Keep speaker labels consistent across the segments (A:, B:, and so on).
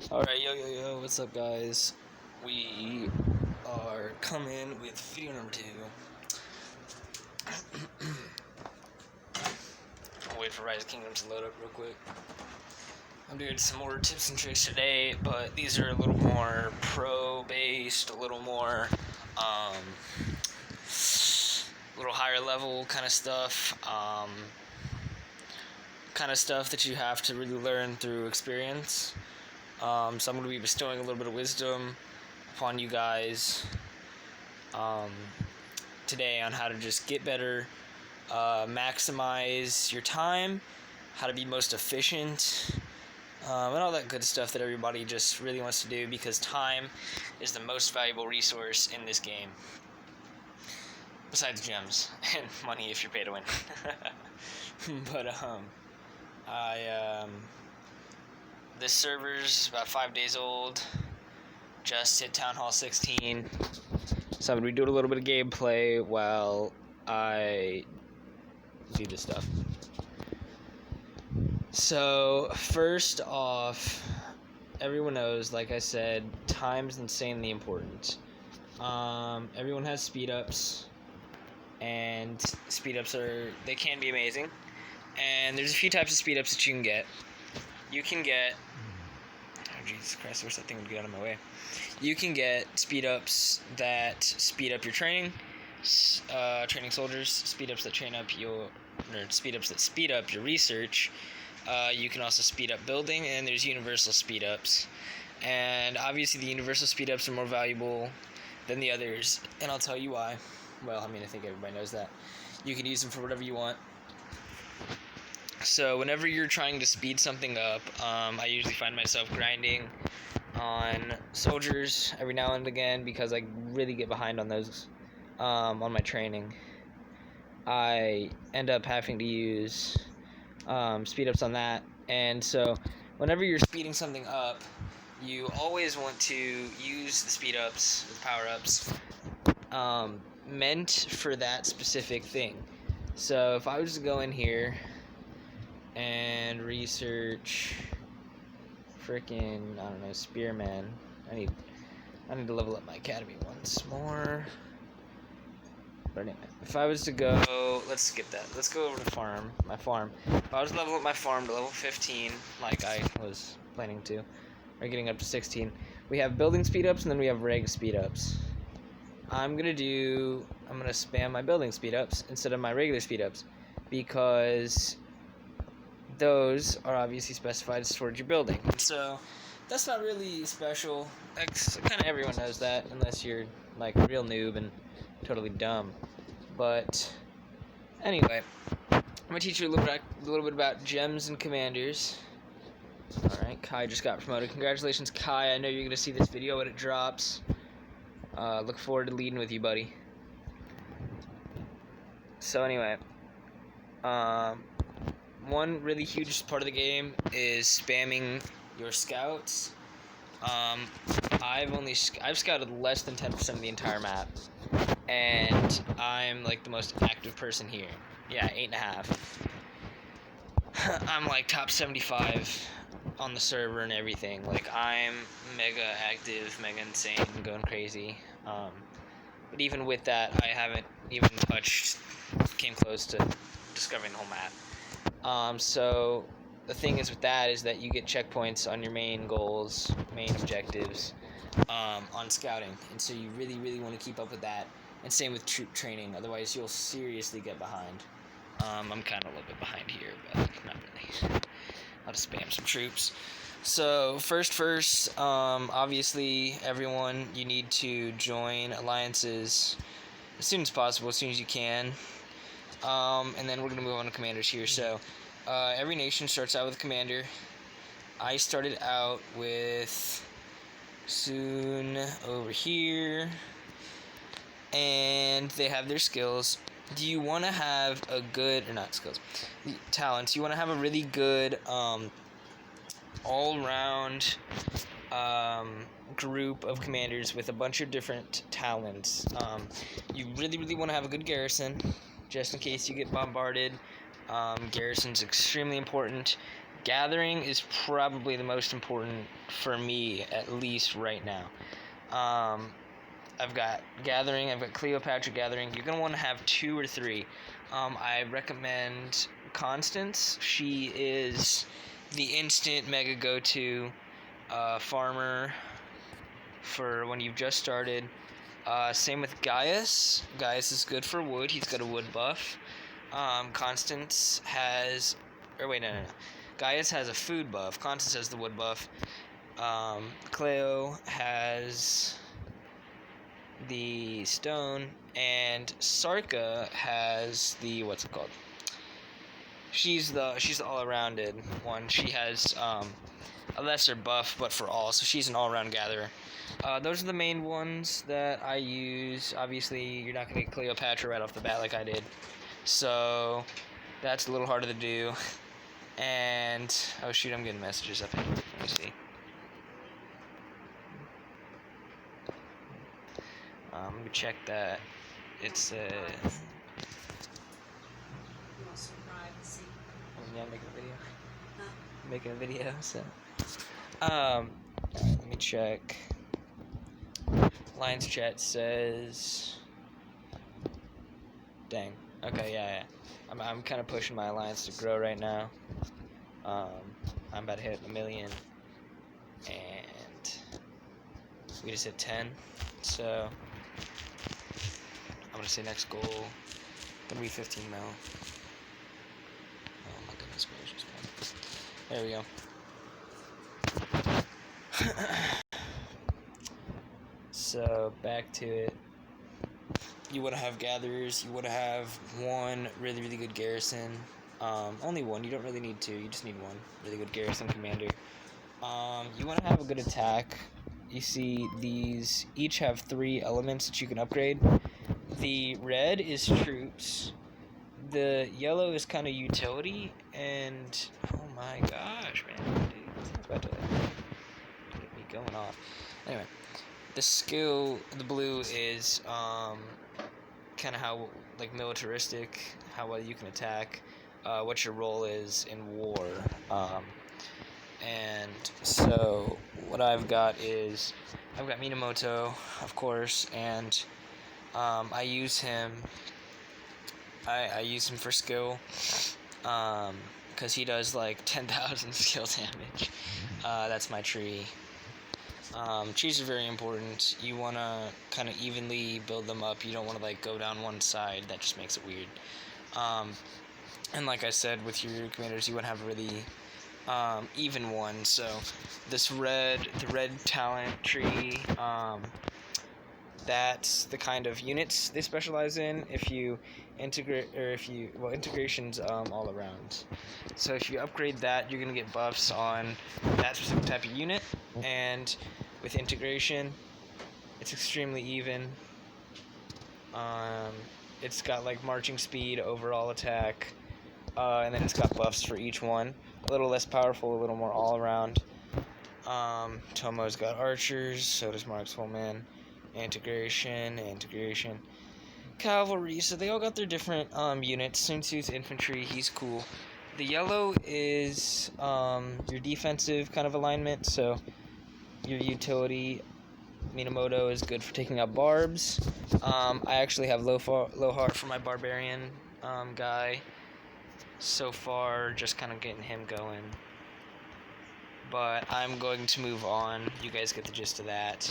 A: Alright, yo, what's up, guys? We are coming with video number 2. I'll wait for Rise of Kingdoms to load up real quick. I'm doing some more tips and tricks today, but these are a little more pro-based, a little more, little higher level kind of stuff. Kind of stuff that you have to really learn through experience. So I'm going to be bestowing a little bit of wisdom upon you guys today on how to just get better, maximize your time, how to be most efficient, and all that good stuff that everybody just really wants to do, because time is the most valuable resource in this game. Besides gems and money if you're pay to win. But this server's about 5 days old. Just hit Town Hall 16. So I'm going to be doing a little bit of gameplay while I do this stuff. So, first off, everyone knows, like I said, time's insanely important. Everyone has speedups, and speedups they can be amazing. And there's a few types of speedups that you can get. You can get, oh Jesus Christ, I wish that thing would get out of my way. You can get speedups that speed up your training, training soldiers, speedups that speedups that speed up your research. You can also speed up building, and there's universal speedups. And obviously the universal speedups are more valuable than the others, and I'll tell you why. Well, I mean, I think everybody knows that. You can use them for whatever you want. So whenever you're trying to speed something up, I usually find myself grinding on soldiers every now and again because I really get behind on those on my training. I end up having to use speed ups on that, and so whenever you're speeding something up, you always want to use the speed ups, the power ups, meant for that specific thing. So if I was to go in here and research frickin', I don't know, Spearman. I need to level up my academy once more. But anyway, if I was to go, let's skip that. Let's go over to my farm. If I was to level up my farm to level 15, like I was planning to, or getting up to 16, we have building speedups and then we have reg speedups. I'm gonna spam my building speedups instead of my regular speedups, because those are obviously specified as towards your building. So that's not really special. Kind of everyone knows that, unless you're like a real noob and totally dumb. But anyway, I'm gonna teach you a little bit about gems and commanders. Alright, Kai just got promoted. Congratulations, Kai. I know you're gonna see this video when it drops. Look forward to leading with you, buddy. So anyway, one really huge part of the game is spamming your scouts. I've scouted less than 10% of the entire map, and I'm like the most active person here. Yeah, 8.5. I'm like top 75 on the server and everything. Like, I'm mega active, mega insane, going crazy. But even with that, I haven't even came close to discovering the whole map. So the thing is with that is that you get checkpoints on your main goals, main objectives, on scouting, and so you really, really want to keep up with that. And same with troop training, otherwise you'll seriously get behind. I'm kind of a little bit behind here, but not really. I'll just spam some troops. So first, obviously everyone, you need to join alliances as soon as possible, as soon as you can. And then we're going to move on to commanders here. So every nation starts out with a commander. I started out with Soon over here, and they have their skills. Do you want to have a good, or not skills, talents? You want to have a really good all-round group of commanders with a bunch of different talents. You really, really want to have a good garrison, just in case you get bombarded. Garrison's extremely important. gathering is probably the most important for me, at least right now. I've got gathering, I've got Cleopatra gathering. You're going to want to have 2 or 3. I recommend Constance. She is the instant mega go-to farmer for when you've just started. Same with Gaius. Gaius is good for wood. He's got a wood buff. Constance has... Or wait, no. Gaius has a food buff. Constance has the wood buff. Cleo has the stone, and Sarka has the... What's it called? She's the all-arounded one. She has a lesser buff, but for all, so she's an all-around gatherer. Those are the main ones that I use. Obviously, you're not going to get Cleopatra right off the bat like I did, so that's a little harder to do. And, oh shoot, I'm getting messages up here. Let me see. Let me check that. It's yeah, I'm making a video. I'm making a video, so let me check. Lions chat says, dang. Okay, yeah. I'm kind of pushing my alliance to grow right now. I'm about to hit 1 million, and we just hit 10. So I'm gonna say next goal gonna be 15 mil. Oh my goodness gracious, man. There we go. So back to it. You want to have gatherers. You want to have 1 really, really good garrison. Only 1. You don't really need 2. You just need 1 really good garrison commander. You want to have a good attack. You see these each have 3 elements that you can upgrade. The red is troops. The yellow is kind of utility. And oh my gosh, man, dude, it's about to get me going off. Anyway, the skill, the blue is kind of how, like, militaristic, how well you can attack, what your role is in war. And so what I've got is, I've got Minamoto, of course, and I use him. I use him for skill, because he does like 10,000 skill damage. That's my tree. Trees are very important. You want to kind of evenly build them up. You don't want to like go down one side. That just makes it weird. And like I said, with your commanders, you want to have a really even one. So this the red talent tree, that's the kind of units they specialize in. If you integrate, or integration's all around. So if you upgrade that, you're gonna get buffs on that specific type of unit, and with integration, it's extremely even. It's got like marching speed, overall attack, and then it's got buffs for each one. A little less powerful, a little more all around. Tomo's got archers, so does Mark's Full Man. Integration, cavalry, so they all got their different units. Sun Tzu's infantry, he's cool. The yellow is your defensive kind of alignment, so your utility. Minamoto is good for taking out barbs. I actually have low heart for my barbarian guy so far, just kind of getting him going. But I'm going to move on. You guys get the gist of that.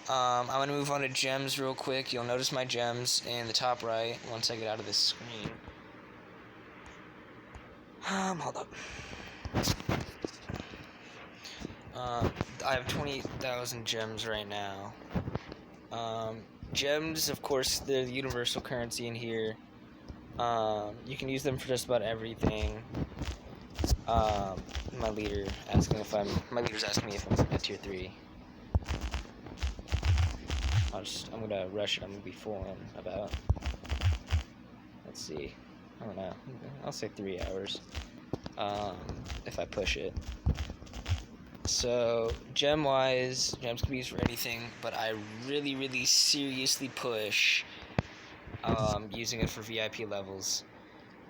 A: I'm going to move on to gems real quick. You'll notice my gems in the top right once I get out of this screen. Hold up. I have 20,000 gems right now. Gems, of course, they're the universal currency in here. You can use them for just about everything. My leader's asking me if I'm at tier 3. I'm gonna rush it. I'm gonna be full in about, let's see, I don't know, I'll say 3 hours, if I push it. So, gem-wise, gems can be used for anything, but I really, really seriously push using it for VIP levels.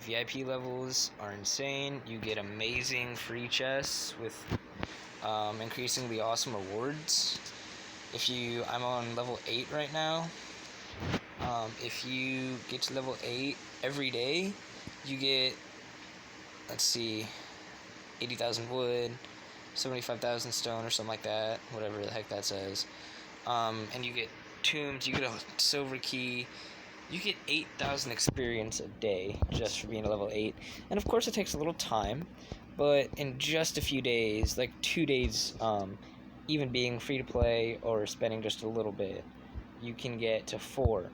A: VIP levels are insane. You get amazing free chests with increasingly awesome rewards. I'm on level 8 right now. If you get to level 8 every day, you get, let's see, 80,000 wood, 75,000 stone or something like that, whatever the heck that says. And you get tombs, you get a silver key, you get 8,000 experience a day just for being a level 8. And of course it takes a little time, but in just a few days, like 2 days, even being free to play or spending just a little bit, you can get to 4.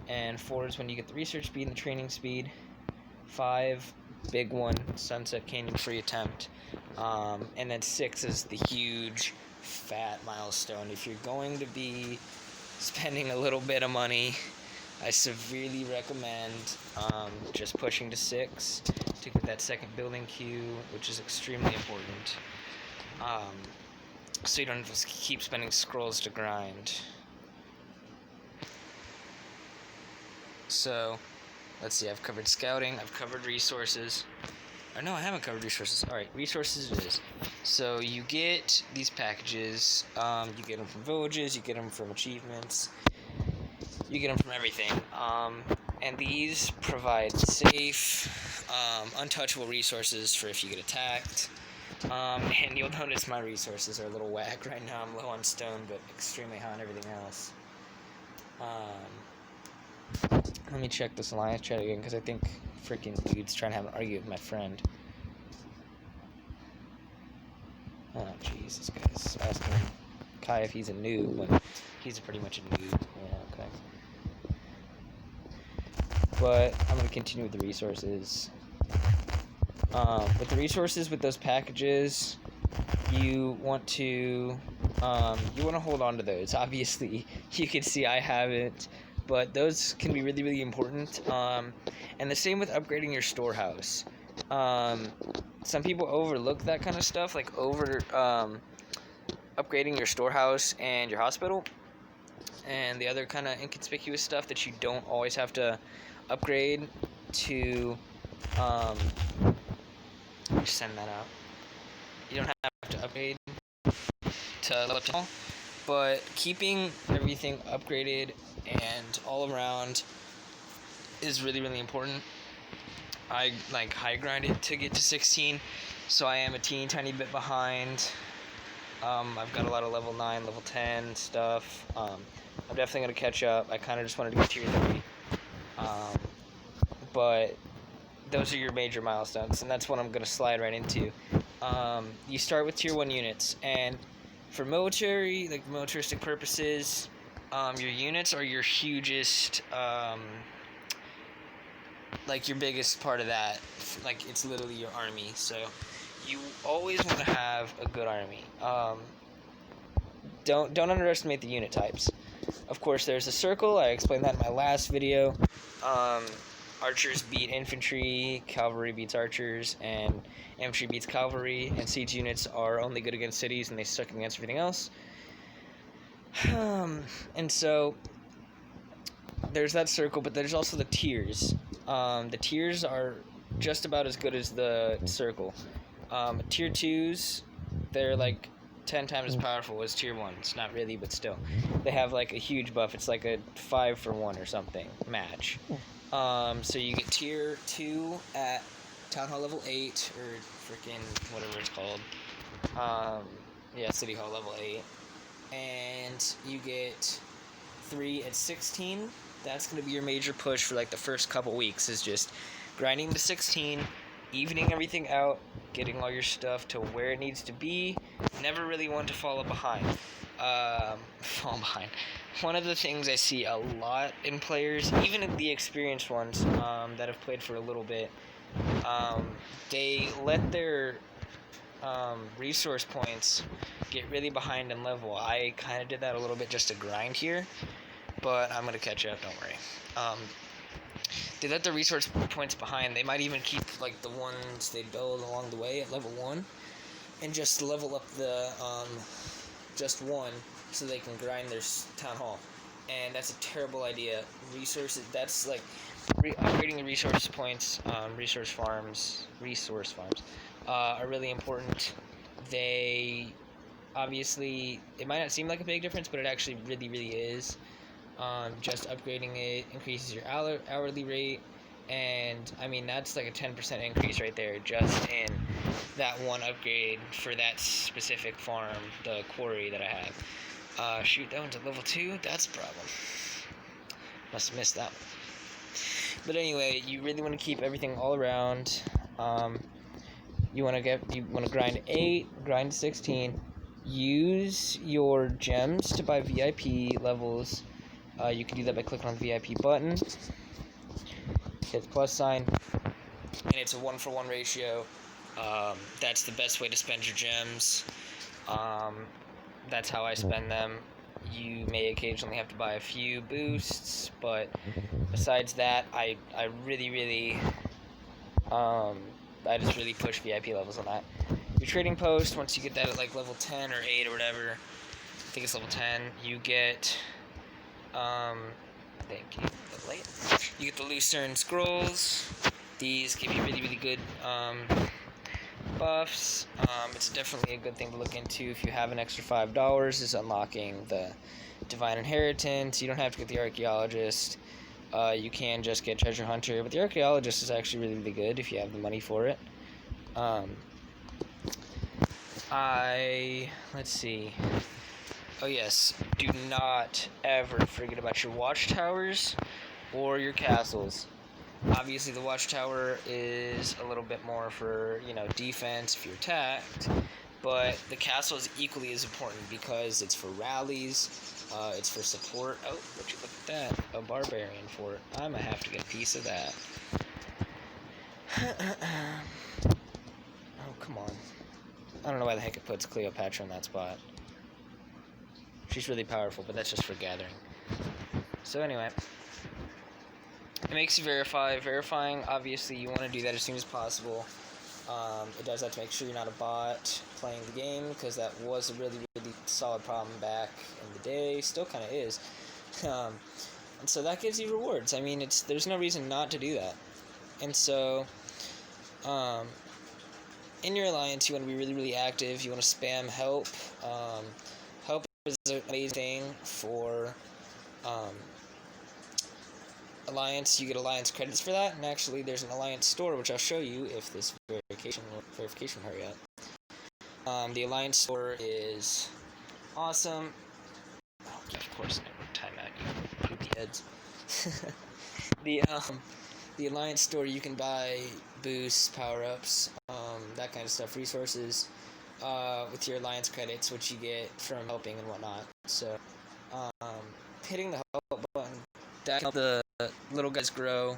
A: And 4 is when you get the research speed and the training speed. 5, big one, Sunset Canyon free attempt. And then 6 is the huge, fat milestone. If you're going to be spending a little bit of money, I severely recommend just pushing to 6 to get that second building queue, which is extremely important. So you don't just keep spending scrolls to grind. So, let's see, I've covered scouting, I've covered resources. Or no, I haven't covered resources. Alright, resources it is. So you get these packages, you get them from villages, you get them from achievements, you get them from everything. And these provide safe, untouchable resources for if you get attacked. And you'll notice my resources are a little whack right now. I'm low on stone, but extremely high on everything else. Let me check this alliance chat again, because I think freaking dude's trying to have an argument with my friend. Oh, jeez, this guy's asking Kai if he's a noob, when he's pretty much a noob. Yeah, okay. But I'm going to continue with the resources. With the resources, with those packages, you want to hold on to those. Obviously, you can see I haven't, but those can be really, really important. And the same with upgrading your storehouse. Some people overlook that kind of stuff, like upgrading your storehouse and your hospital, and the other kind of inconspicuous stuff that you don't always have to upgrade to. Send that out. You don't have to upgrade to level up to all, but keeping everything upgraded and all around is really, really important. I high grinded to get to 16, so I am a teeny tiny bit behind. I've got a lot of level 9, level 10 stuff. I'm definitely going to catch up. I kind of just wanted to get tier 3. But those are your major milestones, and that's what I'm going to slide right into. You start with tier 1 units, and for military, like militaristic purposes, your units are your hugest, like your biggest part of that. Like, it's literally your army, so you always want to have a good army. Don't underestimate the unit types. Of course, there's a circle. I explained that in my last video. Archers beat infantry, cavalry beats archers, and infantry beats cavalry, and siege units are only good against cities, and they suck against everything else. And so, there's that circle, but there's also the tiers. The tiers are just about as good as the circle. Tier 2s, they're like 10 times as powerful as tier 1s. Not really, but still. They have like a huge buff. It's like a 5-for-1 or something match. So you get tier 2 at Town Hall level 8, or freaking whatever it's called. Yeah, City Hall level 8. And you get 3 at 16. That's going to be your major push for like the first couple weeks, is just grinding to 16, evening everything out, getting all your stuff to where it needs to be. Never really want to fall behind. One of the things I see a lot in players, even in the experienced ones that have played for a little bit, they let their resource points get really behind in level. I kind of did that a little bit just to grind here, but I'm going to catch up, don't worry. They let the resource points behind. They might even keep like the ones they build along the way at level 1 and just level up the just 1 so they can grind their town hall. And that's a terrible idea. Resources, that's like upgrading the resource points, resource farms, are really important. They obviously, it might not seem like a big difference, but it actually really, really is. Just upgrading it increases your hourly rate, and I mean that's like a 10% increase right there just in that one upgrade for that specific farm, the quarry that I have. Shoot, that one's at level 2? That's a problem. Must have missed that one. But anyway, you really want to keep everything all around. You want to grind 8, grind 16. Use your gems to buy VIP levels. You can do that by clicking on the VIP button. Hit the plus sign, and it's a 1-for-1 ratio. That's the best way to spend your gems. That's how I spend them. You may occasionally have to buy a few boosts, but besides that, I really I just really push VIP levels on that. Your trading post, once you get that at like level 10 or 8 or whatever, I think it's level 10, you get thank you, you get the Lucerne Scrolls. These give you really good buffs. It's definitely a good thing to look into if you have an extra $5, is unlocking the Divine Inheritance. You don't have to get the Archaeologist. You can just get Treasure Hunter, but the Archaeologist is actually really good if you have the money for it. Let's see. Oh yes, do not ever forget about your watchtowers or your castles. Obviously, the watchtower is a little bit more for, defense if you're attacked, but the castle is equally as important because it's for rallies, it's for support. Oh, would you look at that? A barbarian fort. I'm gonna have to get a piece of that. Oh, come on. I don't know why the heck it puts Cleopatra in that spot. She's really powerful, but that's just for gathering. So anyway, it makes you verify. Verifying, obviously, you want to do that as soon as possible. It does that to make sure you're not a bot playing the game, because that was a really solid problem back in the day. Still kind of is. And so that gives you rewards. I mean, there's no reason not to do that. And so, in your alliance, you want to be really active. You want to spam help. Help is an amazing thing for alliance. You get alliance credits for that, and actually there's an alliance store, which I'll show you if this verification will hurry up. The alliance store is awesome. Oh, of course, time out, you poopy heads. The alliance store, you can buy boosts, power-ups, that kind of stuff, resources, with your alliance credits, which you get from helping and whatnot. So, hitting the help button, that can help the little guys grow,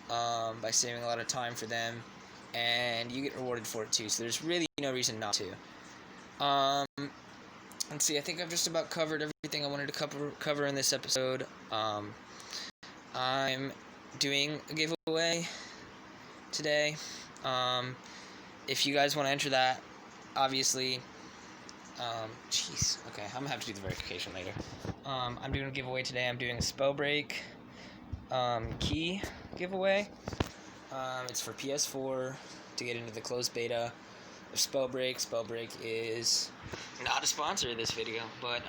A: by saving a lot of time for them, and you get rewarded for it too, so there's really no reason not to. Let's see, I think I've just about covered everything I wanted to cover in this episode. I'm doing a giveaway today. If you guys want to enter that, obviously, okay, I'm gonna have to do the verification later. I'm doing a giveaway today. I'm doing a Spellbreak key giveaway. It's for PS4 to get into the closed beta of Spellbreak. Spellbreak is not a sponsor of this video, but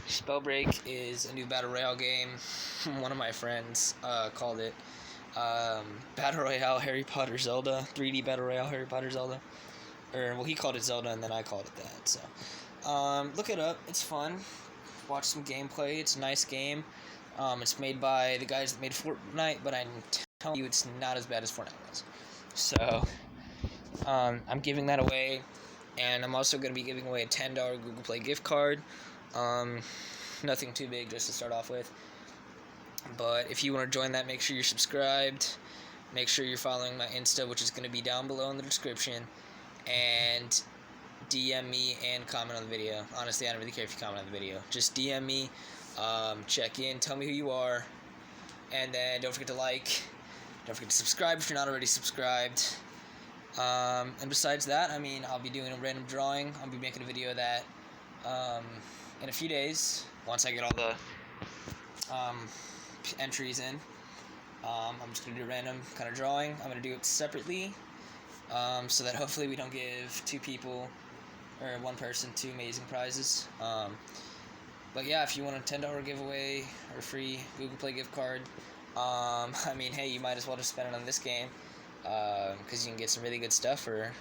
A: Spellbreak is a new battle royale game. One of my friends called it Battle Royale Harry Potter Zelda, 3D Battle Royale Harry Potter Zelda. Well, he called it Zelda, and then I called it that. So, look it up. It's fun. Watch some gameplay. It's a nice game. It's made by the guys that made Fortnite, but I'm telling you, it's not as bad as Fortnite was. So, I'm giving that away, and I'm also going to be giving away a $10 Google Play gift card. Nothing too big, just to start off with. But if you want to join that, make sure you're subscribed. Make sure you're following my Insta, which is going to be down below in the description. And DM me and comment on the video. Honestly, I don't really care if you comment on the video. Just DM me, check in, tell me who you are, and then don't forget to like. Don't forget to subscribe if you're not already subscribed. And besides that, I mean, I'll be doing a random drawing. I'll be making a video of that in a few days, once I get all the entries in. I'm just going to do a random kind of drawing. I'm going to do it separately so that hopefully we don't give two people or one person two amazing prizes. But yeah, if you want a $10 giveaway or free Google Play gift card, I mean, hey, you might as well just spend it on this game because you can get some really good stuff for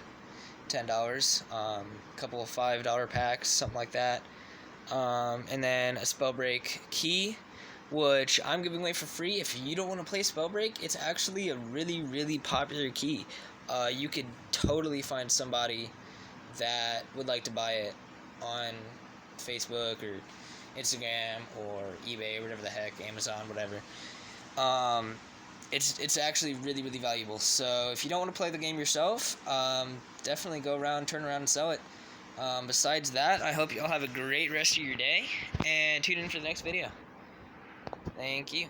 A: $10. A couple of $5 packs, something like that. And then a Spellbreak key, which I'm giving away for free. If you don't want to play Spellbreak, it's actually a really, really popular key. You could totally find somebody that would like to buy it on Facebook or Instagram or eBay or whatever the heck, Amazon, whatever. It's actually really, really valuable. So if you don't want to play the game yourself, definitely go around, turn around, and sell it. Besides that, I hope you all have a great rest of your day, and tune in for the next video. Thank you.